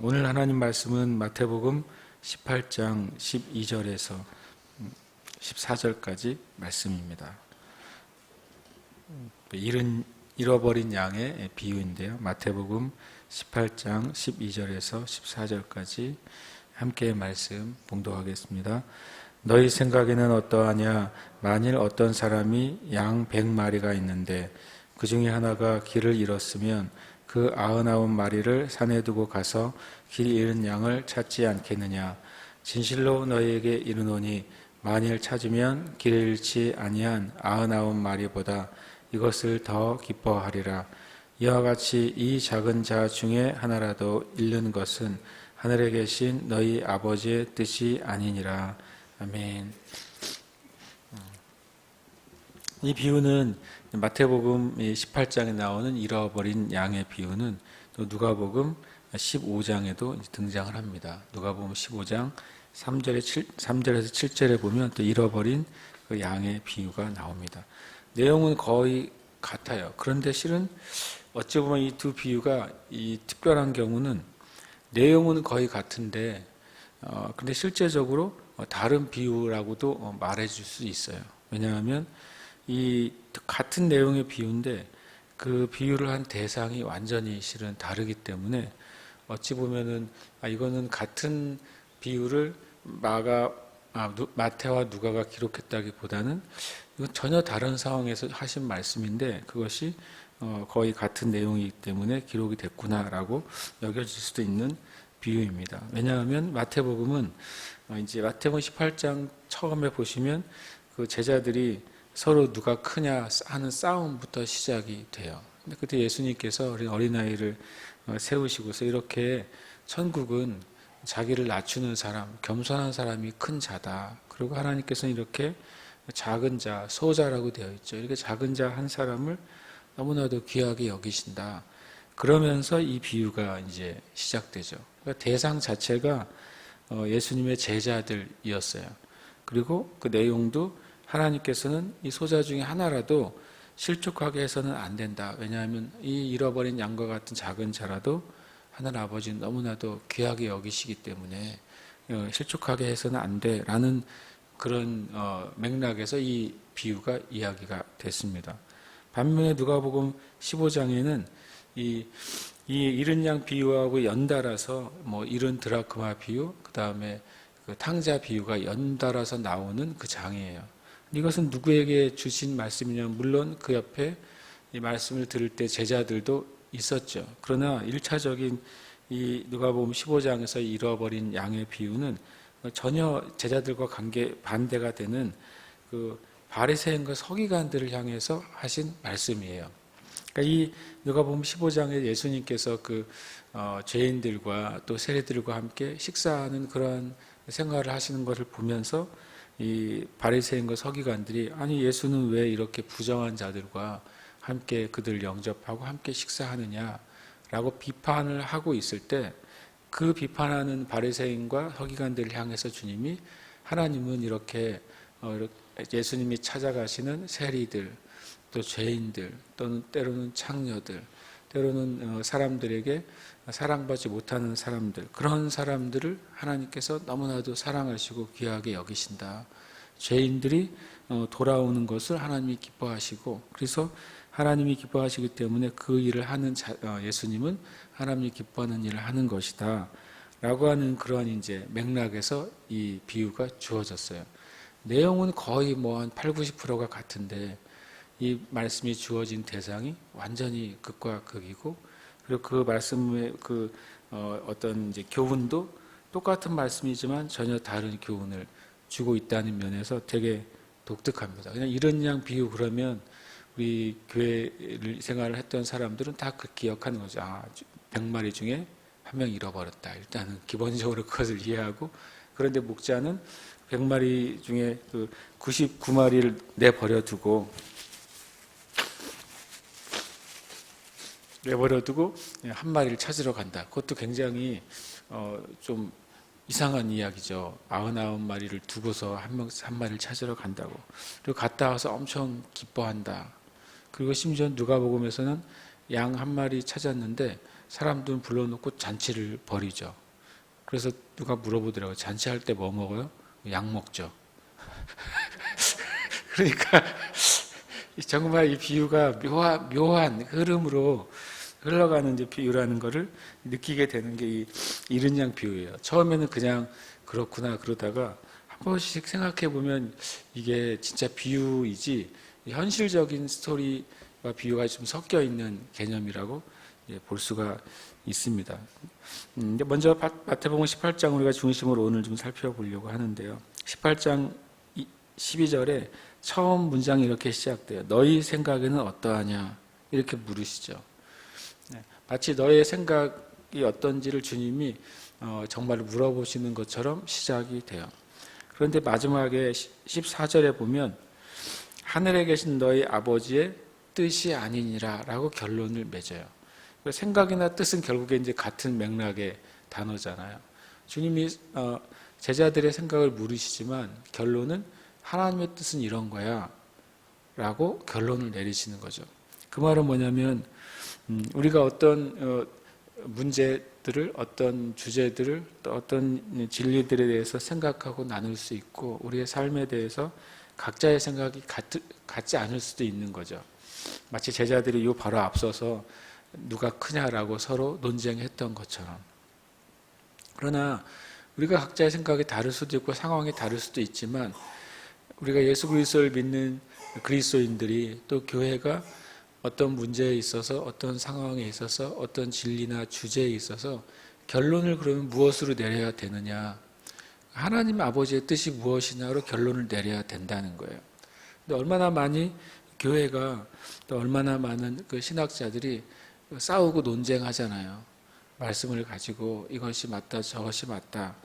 오늘 하나님 말씀은 마태복음 18장 12절에서 14절까지 말씀입니다. 잃어버린 양의 비유인데요. 마태복음 18장 12절에서 14절까지 함께 말씀 봉독하겠습니다. 너희 생각에는 어떠하냐? 만일 어떤 사람이 양 100마리가 있는데 그 중에 하나가 길을 잃었으면 그 99마리를 산에 두고 가서 길 잃은 양을 찾지 않겠느냐? 진실로 너희에게 이르노니 만일 찾으면 길을 잃지 아니한 99마리보다 이것을 더 기뻐하리라. 이와 같이 이 작은 자 중에 하나라도 잃는 것은 하늘에 계신 너희 아버지의 뜻이 아니니라. 아멘. 이 비유는 마태복음 18장에 나오는 잃어버린 양의 비유는 또 누가복음 15장에도 등장을 합니다. 누가복음 15장 3절에서 7절에 보면 또 잃어버린 그 양의 비유가 나옵니다. 내용은 거의 같아요. 그런데 실은 어찌 보면 이 두 비유가 이 특별한 경우는 내용은 거의 같은데 근데 실제적으로 다른 비유라고도 말해줄 수 있어요. 왜냐하면 이 같은 내용의 비유인데 그 비유를 한 대상이 완전히 실은 다르기 때문에 어찌 보면은 이거는 같은 비유를 마태와 누가가 기록했다기보다는 이건 전혀 다른 상황에서 하신 말씀인데 그것이 거의 같은 내용이기 때문에 기록이 됐구나라고 여겨질 수도 있는 비유입니다. 왜냐하면 마태복음은 이제 마태복음 18장 처음에 보시면 그 제자들이 서로 누가 크냐 하는 싸움부터 시작이 돼요. 근데 그때 예수님께서 어린아이를 세우시고서 이렇게 천국은 자기를 낮추는 사람, 겸손한 사람이 큰 자다. 그리고 하나님께서는 이렇게 작은 자, 소자라고 되어 있죠. 이렇게 작은 자 한 사람을 너무나도 귀하게 여기신다. 그러면서 이 비유가 이제 시작되죠. 그러니까 대상 자체가 예수님의 제자들이었어요. 그리고 그 내용도 하나님께서는 이 소자 중에 하나라도 실족하게 해서는 안 된다. 왜냐하면 이 잃어버린 양과 같은 작은 자라도 하늘 아버지는 너무나도 귀하게 여기시기 때문에 실족하게 해서는 안 돼라는 그런 맥락에서 이 비유가 이야기가 됐습니다. 반면에 누가복음 15장에는 이 잃은 양 비유하고 연달아서 잃은 드라크마 비유, 그 다음에 그 탕자 비유가 연달아서 나오는 그 장이에요. 이것은 누구에게 주신 말씀이냐면 물론 그 옆에 이 말씀을 들을 때 제자들도 있었죠. 그러나 1차적인 이 누가복음 15장에서 잃어버린 양의 비유는 전혀 제자들과 반대가 되는 그 바리새인과 서기관들을 향해서 하신 말씀이에요. 그러니까 이 누가복음 15장에 예수님께서 그 죄인들과 또 세리들과 함께 식사하는 그런 생활을 하시는 것을 보면서 이 바리새인과 서기관들이 아니 예수는 왜 이렇게 부정한 자들과 함께 그들 영접하고 함께 식사하느냐라고 비판을 하고 있을 때 그 비판하는 바리새인과 서기관들을 향해서 주님이 하나님은 이렇게 예수님이 찾아가시는 세리들 또 죄인들 또는 때로는 창녀들 때로는 사람들에게 사랑받지 못하는 사람들 그런 사람들을 하나님께서 너무나도 사랑하시고 귀하게 여기신다. 죄인들이 돌아오는 것을 하나님이 기뻐하시고 그래서 하나님이 기뻐하시기 때문에 그 일을 하는 예수님은 하나님이 기뻐하는 일을 하는 것이다 라고 하는 그런 이제 맥락에서 이 비유가 주어졌어요. 내용은 거의 한 80~90%가 같은데 이 말씀이 주어진 대상이 완전히 극과 극이고 그리고 그 말씀의 어떤 이제 교훈도 똑같은 말씀이지만 전혀 다른 교훈을 주고 있다는 면에서 되게 독특합니다. 그냥 이런 양 비유 그러면 우리 교회 생활을 했던 사람들은 다 그 기억하는 거죠. 100마리 중에 한 명 잃어버렸다. 일단은 기본적으로 그것을 이해하고 그런데 목자는 100마리 중에 그 99마리를 내버려두고 한 마리를 찾으러 간다. 그것도 굉장히 좀 이상한 이야기죠. 99마리를 두고서 한 마리를 찾으러 간다고. 그리고 갔다 와서 엄청 기뻐한다. 그리고 심지어 누가복음에서는 양 한 마리 찾았는데 사람들은 불러놓고 잔치를 벌이죠. 그래서 누가 물어보더라고요. 잔치할 때 뭐 먹어요? 약 먹죠. 그러니까 정말 이 비유가 묘한 흐름으로 흘러가는 이제 비유라는 것을 느끼게 되는 게 이 이른 양 비유예요. 처음에는 그냥 그렇구나 그러다가 한 번씩 생각해 보면 이게 진짜 비유이지 현실적인 스토리와 비유가 좀 섞여 있는 개념이라고 볼 수가 있습니다. 먼저 마태복음 18장 우리가 중심으로 오늘 좀 살펴보려고 하는데요. 18장 12절에 처음 문장이 이렇게 시작돼요. 너희 생각에는 어떠하냐? 이렇게 물으시죠. 마치 너의 생각이 어떤지를 주님이 정말 물어보시는 것처럼 시작이 돼요. 그런데 마지막에 14절에 보면 하늘에 계신 너희 아버지의 뜻이 아니니라 라고 결론을 맺어요. 생각이나 뜻은 결국에 이제 같은 맥락의 단어잖아요. 주님이 제자들의 생각을 물으시지만 결론은 하나님의 뜻은 이런 거야 라고 결론을 내리시는 거죠. 그 말은 뭐냐면 우리가 어떤 문제들을 어떤 주제들을 또 어떤 진리들에 대해서 생각하고 나눌 수 있고 우리의 삶에 대해서 각자의 생각이 같지 않을 수도 있는 거죠. 마치 제자들이 요 바로 앞서서 누가 크냐라고 서로 논쟁했던 것처럼. 그러나 우리가 각자의 생각이 다를 수도 있고 상황이 다를 수도 있지만 우리가 예수 그리스도를 믿는 그리스도인들이 또 교회가 어떤 문제에 있어서 어떤 상황에 있어서 어떤 진리나 주제에 있어서 결론을 그러면 무엇으로 내려야 되느냐, 하나님 아버지의 뜻이 무엇이냐로 결론을 내려야 된다는 거예요. 근데 얼마나 많이 교회가 또 얼마나 많은 그 신학자들이 싸우고 논쟁하잖아요. 말씀을 가지고 이것이 맞다 저것이 맞다.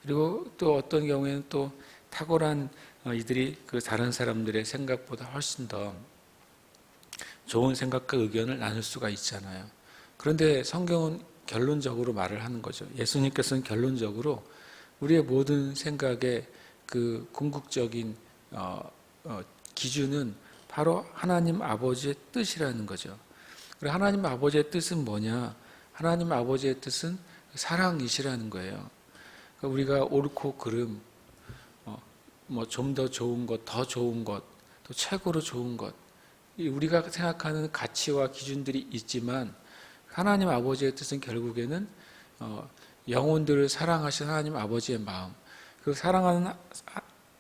그리고 또 어떤 경우에는 또 탁월한 이들이 그 다른 사람들의 생각보다 훨씬 더 좋은 생각과 의견을 나눌 수가 있잖아요. 그런데 성경은 결론적으로 말을 하는 거죠. 예수님께서는 결론적으로 우리의 모든 생각의 그 궁극적인 기준은 바로 하나님 아버지의 뜻이라는 거죠. 그리고 하나님 아버지의 뜻은 뭐냐? 하나님 아버지의 뜻은 사랑이시라는 거예요. 그러니까 우리가 옳고 그름, 뭐 좀 더 좋은 것, 더 좋은 것, 또 최고로 좋은 것, 우리가 생각하는 가치와 기준들이 있지만 하나님 아버지의 뜻은 결국에는 영혼들을 사랑하신 하나님 아버지의 마음, 그 사랑하는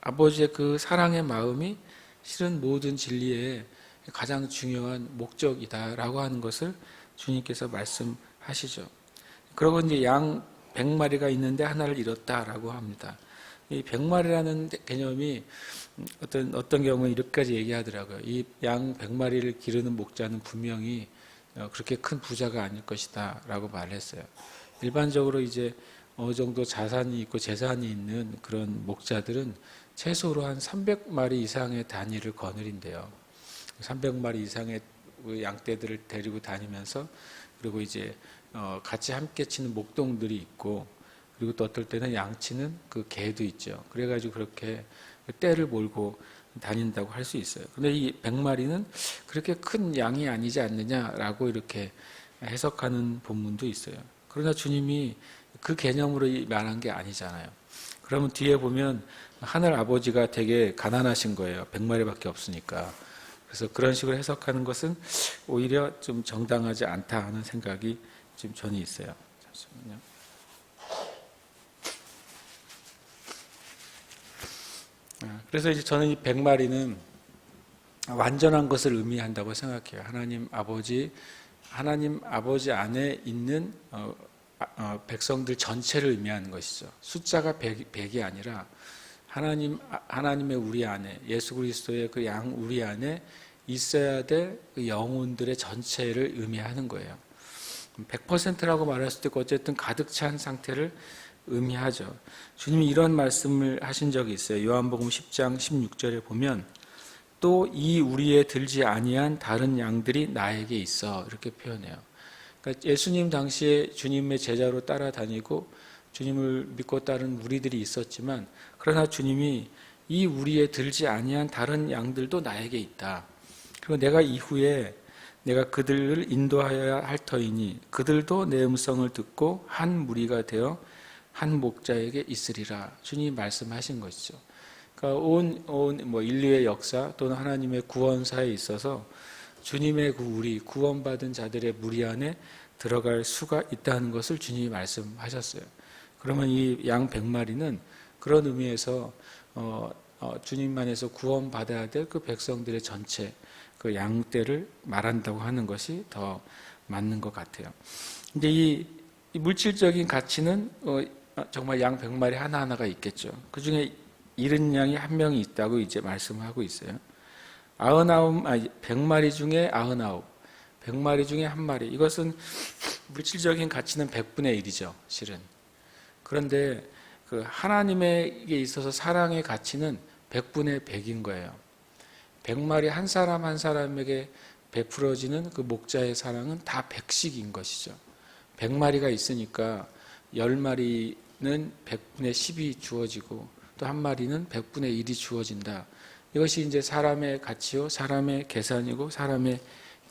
아버지의 그 사랑의 마음이 실은 모든 진리의 가장 중요한 목적이다라고 하는 것을 주님께서 말씀하시죠. 그러고 이제 양 100마리가 있는데 하나를 잃었다라고 합니다. 이 100마리라는 개념이 어떤 경우에 이렇게까지 얘기하더라고요. 이 양 100마리를 기르는 목자는 분명히 그렇게 큰 부자가 아닐 것이다 라고 말을 했어요. 일반적으로 이제 어느 정도 자산이 있고 재산이 있는 그런 목자들은 최소로 한 300마리 이상의 단위를 거느린대요. 300마리 이상의 양떼들을 데리고 다니면서 그리고 이제 같이 함께 치는 목동들이 있고 그리고 또 어떨 때는 양치는 그 개도 있죠. 그래가지고 그렇게 떼를 몰고 다닌다고 할 수 있어요. 그런데 이 100마리는 그렇게 큰 양이 아니지 않느냐라고 이렇게 해석하는 본문도 있어요. 그러나 주님이 그 개념으로 말한 게 아니잖아요. 그러면 뒤에 보면 하늘 아버지가 되게 가난하신 거예요. 100마리밖에 없으니까. 그래서 그런 식으로 해석하는 것은 오히려 좀 정당하지 않다 하는 생각이 지금 저는 있어요. 잠시만요. 그래서 이제 저는 이 100마리는 완전한 것을 의미한다고 생각해요. 하나님 아버지 안에 있는 백성들 전체를 의미하는 것이죠. 숫자가 100이 아니라 하나님의 우리 안에, 예수 그리스도의 그 양 우리 안에 있어야 될 그 영혼들의 전체를 의미하는 거예요. 100%라고 말할 수도 있고 어쨌든 가득 찬 상태를 의미하죠. 주님이 이런 말씀을 하신 적이 있어요. 요한복음 10장 16절에 보면 또 이 우리에 들지 아니한 다른 양들이 나에게 있어 이렇게 표현해요. 그러니까 예수님 당시에 주님의 제자로 따라다니고 주님을 믿고 따른 무리들이 있었지만 그러나 주님이 이 우리에 들지 아니한 다른 양들도 나에게 있다. 그리고 내가 이후에 내가 그들을 인도하여야 할 터이니 그들도 내 음성을 듣고 한 무리가 되어 한 목자에게 있으리라. 주님이 말씀하신 것이죠. 그러니까 온 인류의 역사 또는 하나님의 구원사에 있어서 주님의 우리 구원받은 자들의 무리 안에 들어갈 수가 있다는 것을 주님이 말씀하셨어요. 그러면 이 양 100마리는 그런 의미에서 주님 안에서 구원받아야 될 그 백성들의 전체 그 양떼를 말한다고 하는 것이 더 맞는 것 같아요. 근데 이 물질적인 가치는 정말 양 100마리 하나하나가 있겠죠. 그 중에 잃은 양이 한 명이 있다고 이제 말씀하고 있어요. 100마리 중에 99, 100마리 중에 한 마리. 이것은 물질적인 가치는 100분의 1이죠, 실은. 그런데 그 하나님에게 있어서 사랑의 가치는 100분의 100인 거예요. 100마리 한 사람 한 사람에게 베풀어지는 그 목자의 사랑은 다 100씩인 것이죠. 100마리가 있으니까 10마리는 100분의 10이 주어지고 또 한 마리는 100분의 1이 주어진다. 이것이 이제 사람의 가치요, 사람의 계산이고 사람의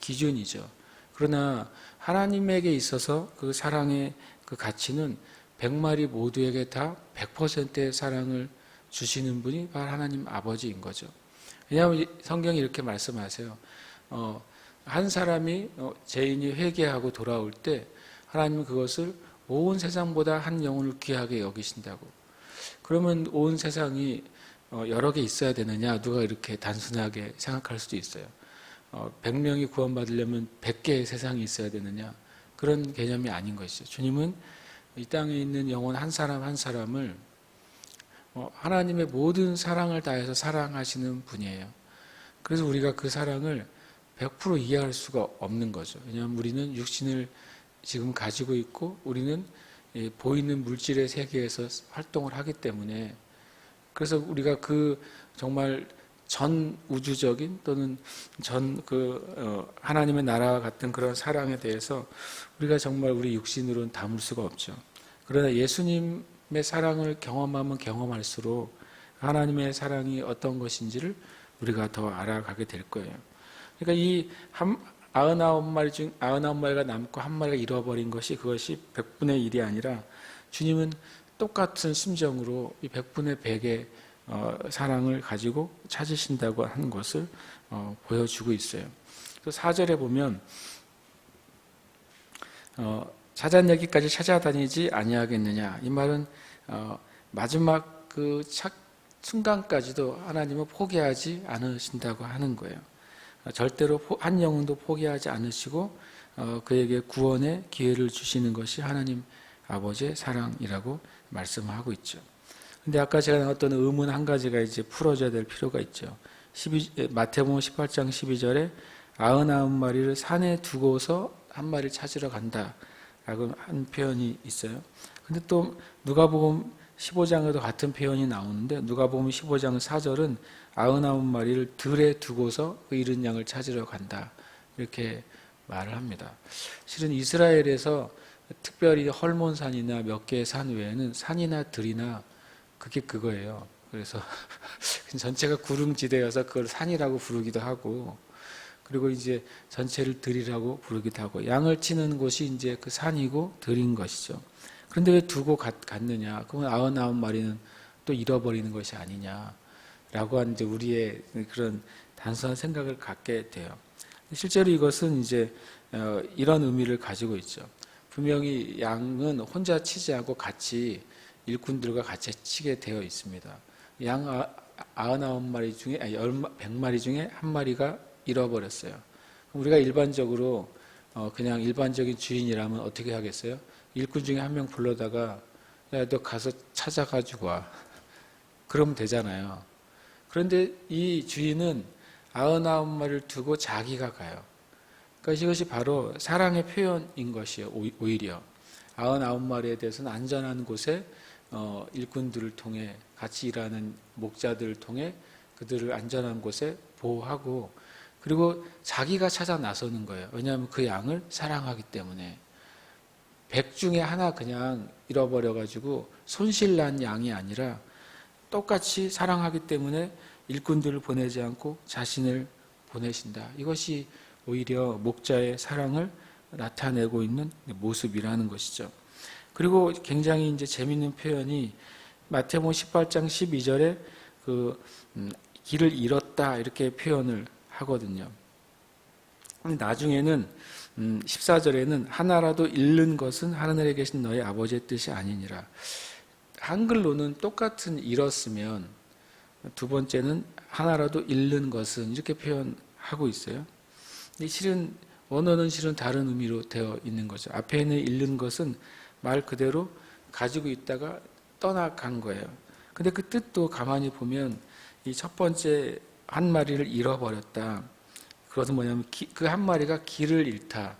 기준이죠. 그러나 하나님에게 있어서 그 사랑의 그 가치는 100마리 모두에게 다 100%의 사랑을 주시는 분이 바로 하나님 아버지인 거죠. 왜냐하면 성경이 이렇게 말씀하세요. 한 사람이 죄인이 회개하고 돌아올 때 하나님은 그것을 온 세상보다 한 영혼을 귀하게 여기신다고. 그러면 온 세상이 여러 개 있어야 되느냐? 누가 이렇게 단순하게 생각할 수도 있어요. 100명이 구원받으려면 100개의 세상이 있어야 되느냐? 그런 개념이 아닌 것이죠. 주님은 이 땅에 있는 영혼 한 사람 한 사람을 하나님의 모든 사랑을 다해서 사랑하시는 분이에요. 그래서 우리가 그 사랑을 100% 이해할 수가 없는 거죠. 왜냐하면 우리는 육신을 지금 가지고 있고 우리는 보이는 물질의 세계에서 활동을 하기 때문에 그래서 우리가 그 정말 전 우주적인 또는 전 하나님의 나라와 같은 그런 사랑에 대해서 우리가 정말 우리 육신으로는 담을 수가 없죠. 그러나 예수님의 사랑을 경험하면 경험할수록 하나님의 사랑이 어떤 것인지를 우리가 더 알아가게 될 거예요. 그러니까 이 99마리가 남고 한 마리가 잃어버린 것이 그것이 100분의 1이 아니라 주님은 똑같은 심정으로 이 100분의 100의 사랑을 가지고 찾으신다고 하는 것을 보여주고 있어요. 또 4절에 보면 찾아내기까지 찾아다니지 아니하겠느냐. 이 말은 마지막 그 순간까지도 하나님은 포기하지 않으신다고 하는 거예요. 절대로 한 영혼도 포기하지 않으시고 그에게 구원의 기회를 주시는 것이 하나님 아버지의 사랑이라고 말씀하고 있죠. 근데 아까 제가 나왔던 의문 한 가지가 이제 풀어져야 될 필요가 있죠. 마태복음 18장 12절에 99마리를 산에 두고서 한 마리를 찾으러 간다라고 한 표현이 있어요. 근데 또 누가복음 15장에도 같은 표현이 나오는데 누가복음 15장 4절은 99마리를 들에 두고서 그 잃은 양을 찾으러 간다 이렇게 말을 합니다. 실은 이스라엘에서 특별히 헐몬산이나 몇 개의 산 외에는 산이나 들이나 그게 그거예요. 그래서 전체가 구릉지대여서 그걸 산이라고 부르기도 하고 그리고 이제 전체를 들이라고 부르기도 하고 양을 치는 곳이 이제 그 산이고 들인 것이죠. 그런데 왜 두고 갔느냐? 그러면 99마리는 또 잃어버리는 것이 아니냐라고 하는 이제 우리의 그런 단순한 생각을 갖게 돼요. 실제로 이것은 이제 이런 의미를 가지고 있죠. 분명히 양은 혼자 치지 않고 같이 일꾼들과 같이 치게 되어 있습니다. 양 99마리 중에 100마리 중에 한 마리가 잃어버렸어요. 우리가 일반적으로 그냥 일반적인 주인이라면 어떻게 하겠어요? 일꾼 중에 한 명 불러다가 야, 너 가서 찾아가지고 와. 그러면 되잖아요. 그런데 이 주인은 99마리를 두고 자기가 가요. 그러니까 이것이 바로 사랑의 표현인 것이에요. 오히려 99마리에 대해서는 안전한 곳에 일꾼들을 통해 같이 일하는 목자들을 통해 그들을 안전한 곳에 보호하고 그리고 자기가 찾아 나서는 거예요. 왜냐하면 그 양을 사랑하기 때문에 100 중에 하나 그냥 잃어버려가지고 손실난 양이 아니라 똑같이 사랑하기 때문에 일꾼들을 보내지 않고 자신을 보내신다. 이것이 오히려 목자의 사랑을 나타내고 있는 모습이라는 것이죠. 그리고 굉장히 이제 재밌는 표현이 마태복음 18장 12절에 길을 잃었다 이렇게 표현을 하거든요. 나중에는 14절에는 하나라도 잃는 것은 하늘에 계신 너희 아버지의 뜻이 아니니라. 한글로는 똑같은 잃었으면 두 번째는 하나라도 잃는 것은 이렇게 표현하고 있어요. 실은 원어는 실은 다른 의미로 되어 있는 거죠. 앞에 있는 잃는 것은 말 그대로 가지고 있다가 떠나간 거예요. 근데 그 뜻도 가만히 보면 이 첫 번째 한 마리를 잃어버렸다. 그것은 뭐냐면 그 한 마리가 길을 잃다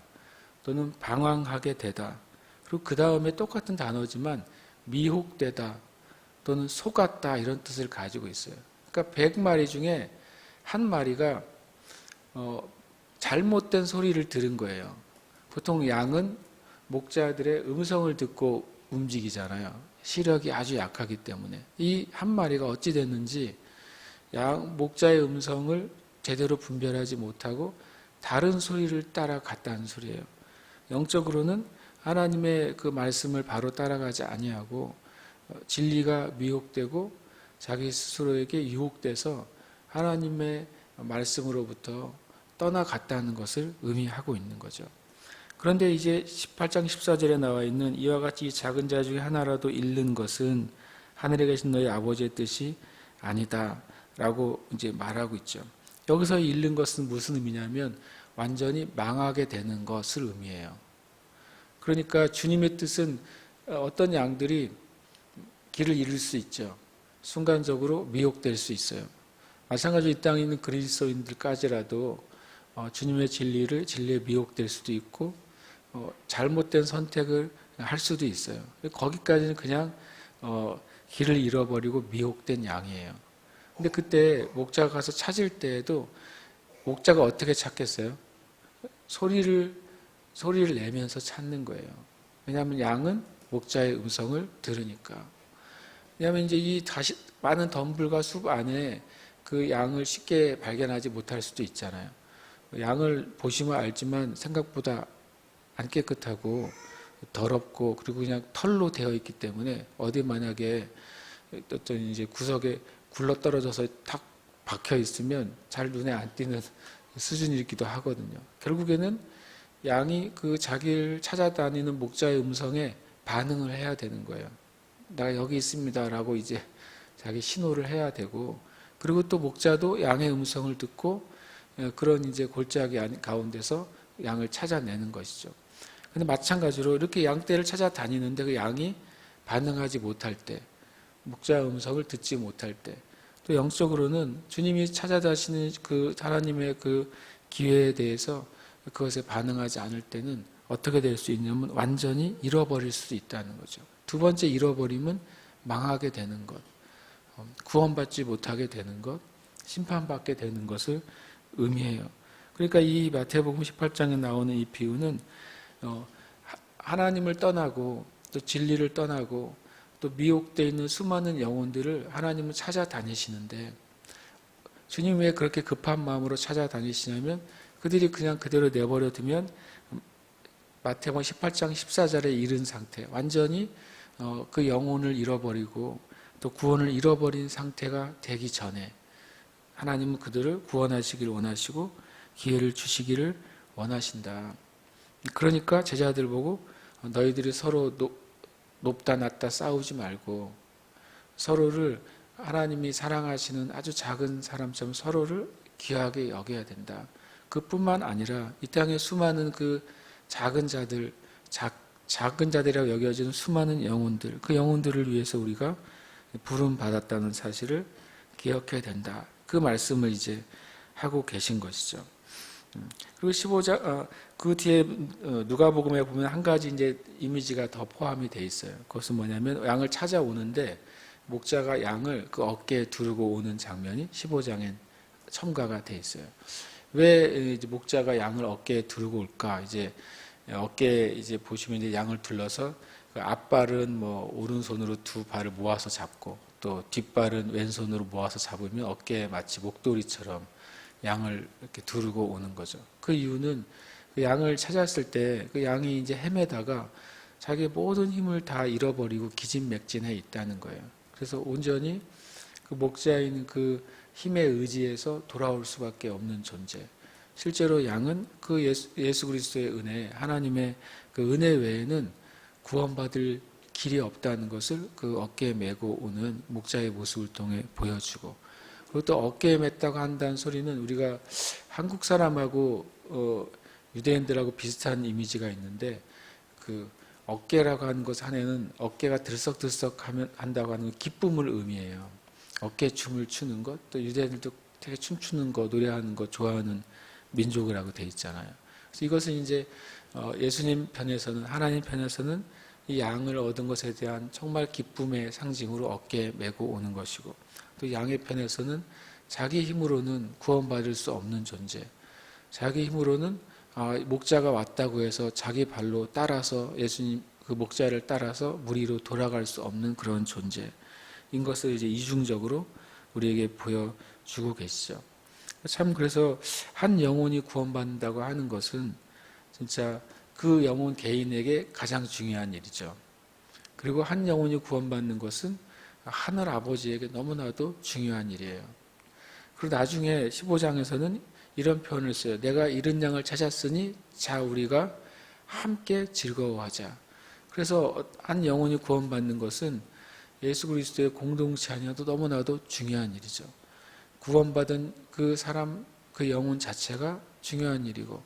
또는 방황하게 되다. 그리고 그 다음에 똑같은 단어지만 미혹되다 또는 속았다 이런 뜻을 가지고 있어요. 그러니까 100마리 중에 한 마리가 잘못된 소리를 들은 거예요. 보통 양은 목자들의 음성을 듣고 움직이잖아요. 시력이 아주 약하기 때문에. 이 한 마리가 어찌 됐는지 목자의 음성을 제대로 분별하지 못하고 다른 소리를 따라갔다는 소리예요. 영적으로는 하나님의 그 말씀을 바로 따라가지 아니하고 진리가 미혹되고 자기 스스로에게 유혹돼서 하나님의 말씀으로부터 떠나갔다는 것을 의미하고 있는 거죠. 그런데 이제 18장 14절에 나와 있는 이와 같이 이 작은 자 중에 하나라도 잃는 것은 하늘에 계신 너희 아버지의 뜻이 아니다 라고 이제 말하고 있죠. 여기서 잃는 것은 무슨 의미냐면 완전히 망하게 되는 것을 의미해요. 그러니까 주님의 뜻은 어떤 양들이 길을 잃을 수 있죠. 순간적으로 미혹될 수 있어요. 마찬가지로 이 땅에 있는 그리스도인들까지라도 주님의 진리에 미혹될 수도 있고 잘못된 선택을 할 수도 있어요. 거기까지는 그냥 길을 잃어버리고 미혹된 양이에요. 근데 그때 목자가 가서 찾을 때에도 목자가 어떻게 찾겠어요? 소리를 내면서 찾는 거예요. 왜냐하면 양은 목자의 음성을 들으니까. 왜냐하면 이제 이 많은 덤불과 숲 안에 그 양을 쉽게 발견하지 못할 수도 있잖아요. 양을 보시면 알지만 생각보다 안 깨끗하고 더럽고 그리고 그냥 털로 되어 있기 때문에 어디 만약에 어떤 이제 구석에 굴러 떨어져서 탁 박혀 있으면 잘 눈에 안 띄는 수준이기도 하거든요. 결국에는 양이 그 자기를 찾아다니는 목자의 음성에 반응을 해야 되는 거예요. 내가 여기 있습니다라고 이제 자기 신호를 해야 되고, 그리고 또 목자도 양의 음성을 듣고 그런 이제 골짜기 가운데서 양을 찾아내는 것이죠. 근데 마찬가지로 이렇게 양떼를 찾아다니는데 그 양이 반응하지 못할 때, 목자의 음성을 듣지 못할 때, 또 영적으로는 주님이 찾아다시는 그 하나님의 그 기회에 대해서 그것에 반응하지 않을 때는 어떻게 될 수 있냐면 완전히 잃어버릴 수 있다는 거죠. 두 번째 잃어버림은 망하게 되는 것, 구원받지 못하게 되는 것, 심판받게 되는 것을 의미해요. 그러니까 이 마태복음 18장에 나오는 이 비유는 하나님을 떠나고 또 진리를 떠나고 또 미혹되어 있는 수많은 영혼들을 하나님은 찾아다니시는데, 주님 왜 그렇게 급한 마음으로 찾아다니시냐면 그들이 그냥 그대로 내버려 두면 마태복음 18장 14절에 이른 상태, 완전히 그 영혼을 잃어버리고 또 구원을 잃어버린 상태가 되기 전에 하나님은 그들을 구원하시기를 원하시고 기회를 주시기를 원하신다. 그러니까 제자들 보고 너희들이 서로 높다 낮다 싸우지 말고 서로를 하나님이 사랑하시는 아주 작은 사람처럼 서로를 귀하게 여겨야 된다. 그뿐만 아니라 이 땅에 수많은 그 작은 자들이라고 여겨지는 수많은 영혼들, 그 영혼들을 위해서 우리가 부름 받았다는 사실을 기억해야 된다. 그 말씀을 이제 하고 계신 것이죠. 그리고 15장 그 뒤에 누가복음에 보면 한 가지 이제 이미지가 더 포함이 돼 있어요. 그것은 뭐냐면 양을 찾아오는데 목자가 양을 그 어깨에 두르고 오는 장면이 15장엔 첨가가 돼 있어요. 왜 이제 목자가 양을 어깨에 두르고 올까? 이제 어깨에 이제 보시면 이제 양을 둘러서 그 앞발은 뭐 오른손으로 두 발을 모아서 잡고 또 뒷발은 왼손으로 모아서 잡으면 어깨에 마치 목도리처럼 양을 이렇게 두르고 오는 거죠. 그 이유는 그 양을 찾았을 때 그 양이 이제 헤매다가 자기의 모든 힘을 다 잃어버리고 기진맥진해 있다는 거예요. 그래서 온전히 그 목자인 그 힘에 의지해서 돌아올 수밖에 없는 존재. 실제로 양은 그 예수 그리스도의 은혜, 하나님의 그 은혜 외에는 구원받을 길이 없다는 것을 그 어깨에 메고 오는 목자의 모습을 통해 보여주고, 그리고 또 어깨에 맸다고 한다는 소리는 우리가 한국 사람하고 유대인들하고 비슷한 이미지가 있는데, 그 어깨라고 하는 것 안에는 어깨가 들썩들썩 한다고 하는 기쁨을 의미해요. 어깨춤을 추는 것, 또 유대인들도 되게 춤추는 거, 노래하는 거 좋아하는 민족이라고 돼 있잖아요. 그래서 이것은 이제 예수님 편에서는, 하나님 편에서는 이 양을 얻은 것에 대한 정말 기쁨의 상징으로 어깨에 메고 오는 것이고, 또 양의 편에서는 자기 힘으로는 구원받을 수 없는 존재, 자기 힘으로는 목자가 왔다고 해서 자기 발로 따라서 예수님 그 목자를 따라서 무리로 돌아갈 수 없는 그런 존재인 것을 이제 이중적으로 우리에게 보여주고 계시죠. 참 그래서 한 영혼이 구원받는다고 하는 것은 진짜 그 영혼 개인에게 가장 중요한 일이죠. 그리고 한 영혼이 구원받는 것은 하늘 아버지에게 너무나도 중요한 일이에요. 그리고 나중에 15장에서는 이런 표현을 써요. 내가 잃은 양을 찾았으니 자 우리가 함께 즐거워하자. 그래서 한 영혼이 구원받는 것은 예수 그리스도의 공동체 안에도 너무나도 중요한 일이죠. 구원받은 그 사람, 그 영혼 자체가 중요한 일이고,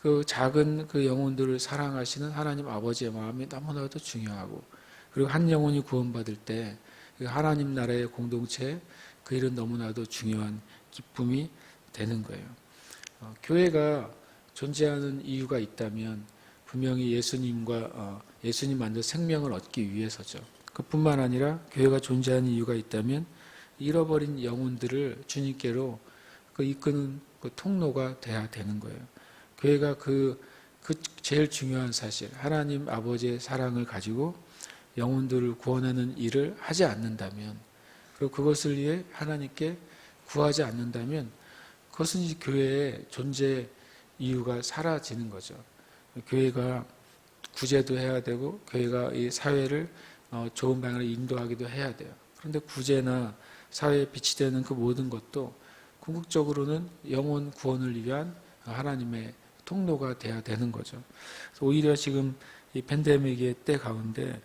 그 작은 그 영혼들을 사랑하시는 하나님 아버지의 마음이 너무나도 중요하고, 그리고 한 영혼이 구원받을 때 하나님 나라의 공동체에 그 일은 너무나도 중요한 기쁨이 되는 거예요. 교회가 존재하는 이유가 있다면 분명히 예수님 만든 생명을 얻기 위해서죠. 그뿐만 아니라 교회가 존재하는 이유가 있다면 잃어버린 영혼들을 주님께로 이끄는 그 통로가 돼야 되는 거예요. 교회가 그 제일 중요한 사실, 하나님 아버지의 사랑을 가지고 영혼들을 구원하는 일을 하지 않는다면, 그리고 그것을 위해 하나님께 구하지 않는다면, 그것은 이제 교회의 존재 이유가 사라지는 거죠. 교회가 구제도 해야 되고, 교회가 이 사회를 좋은 방향으로 인도하기도 해야 돼요. 그런데 구제나 사회에 빛이 되는 그 모든 것도 궁극적으로는 영혼 구원을 위한 하나님의 통로가 돼야 되는 거죠. 오히려 지금 이 팬데믹의 때 가운데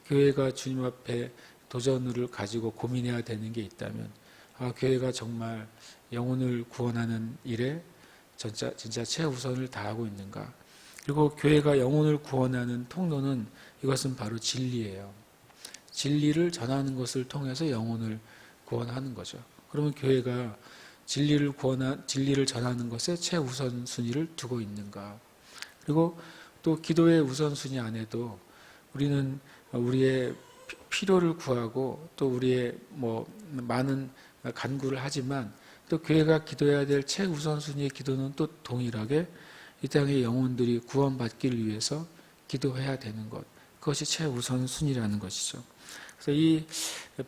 교회가 주님 앞에 도전을 가지고 고민해야 되는 게 있다면, 교회가 정말 영혼을 구원하는 일에 진짜 최우선을 다하고 있는가. 그리고 교회가 영혼을 구원하는 통로는 이것은 바로 진리예요. 진리를 전하는 것을 통해서 영혼을 구원하는 거죠. 그러면 교회가 진리를 전하는 것에 최우선 순위를 두고 있는가. 그리고 또 기도의 우선순위 안에도 우리는 우리의 필요를 구하고 또 우리의 많은 간구를 하지만, 또 교회가 기도해야 될 최우선순위의 기도는 또 동일하게 이 땅의 영혼들이 구원받기를 위해서 기도해야 되는 것, 그것이 최우선순위라는 것이죠. 그래서 이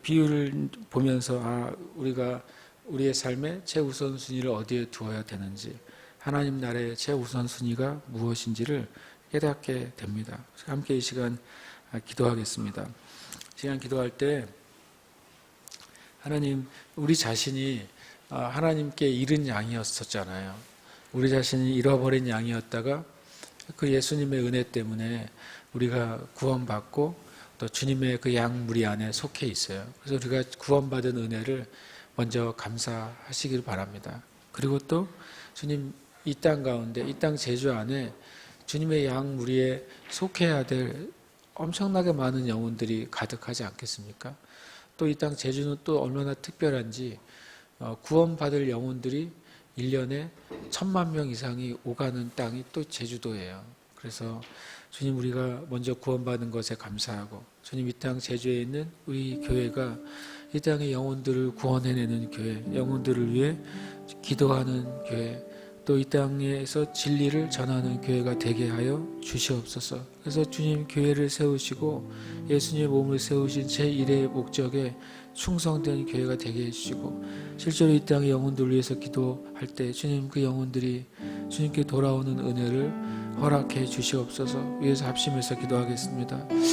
비유를 보면서 우리가 우리의 삶의 최우선순위를 어디에 두어야 되는지, 하나님 나라의 최우선순위가 무엇인지를 깨닫게 됩니다. 함께 이 시간 기도하겠습니다. 시간 기도할 때 하나님, 우리 자신이 하나님께 잃은 양이었었잖아요. 우리 자신이 잃어버린 양이었다가 그 예수님의 은혜 때문에 우리가 구원받고 또 주님의 그 양무리 안에 속해 있어요. 그래서 우리가 구원받은 은혜를 먼저 감사하시길 바랍니다. 그리고 또 주님, 이 땅 가운데, 이 땅 제주 안에 주님의 양무리에 속해야 될 엄청나게 많은 영혼들이 가득하지 않겠습니까? 또 이 땅 제주는 또 얼마나 특별한지, 구원받을 영혼들이 1년에 1,000만 명 이상이 오가는 땅이 또 제주도예요. 그래서 주님, 우리가 먼저 구원받은 것에 감사하고, 주님, 이 땅 제주에 있는 우리 교회가 이 땅의 영혼들을 구원해내는 교회, 영혼들을 위해 기도하는 교회, 또 이 땅에서 진리를 전하는 교회가 되게 하여 주시옵소서. 그래서 주님 교회를 세우시고 예수님의 몸을 세우신 제1의 목적에 충성된 교회가 되게 해주시고, 실제로 이 땅의 영혼들을 위해서 기도할 때 주님 그 영혼들이 주님께 돌아오는 은혜를 허락해 주시옵소서. 위에서 합심해서 기도하겠습니다.